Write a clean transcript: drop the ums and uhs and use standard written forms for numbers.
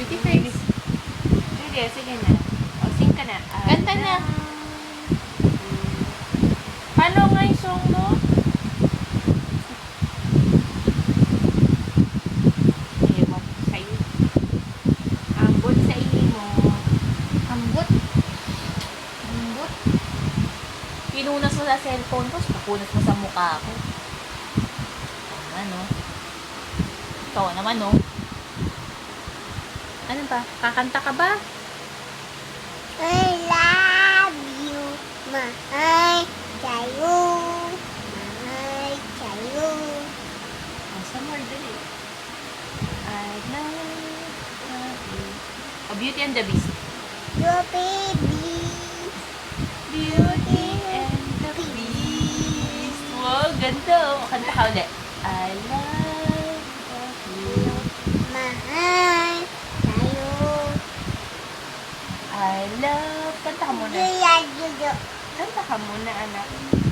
Pretty face. Sige na. O, sing ka na. Kanta na. Paano nga yung song mo? Ewan ko sa'yo. Ambot sa ini mo. Ambot. Ambot. Pinunas mo sa cellphone ko, papunas mo sa mukha ko. Ano? Ikaw naman, no? Ano ba? Kakanta ka ba? I love you, mahal sa'yo, mahal sa'yo. Oh, some more dali. I love you. Oh, Beauty and the Beast. Your baby, Beauty and the Beast. Wow, ganda. Oh. Kanta ka ulit. I love you. mahal sa'yo. I love. Kanta ka muna. Juya, juyo. Kanta ka muna, anak.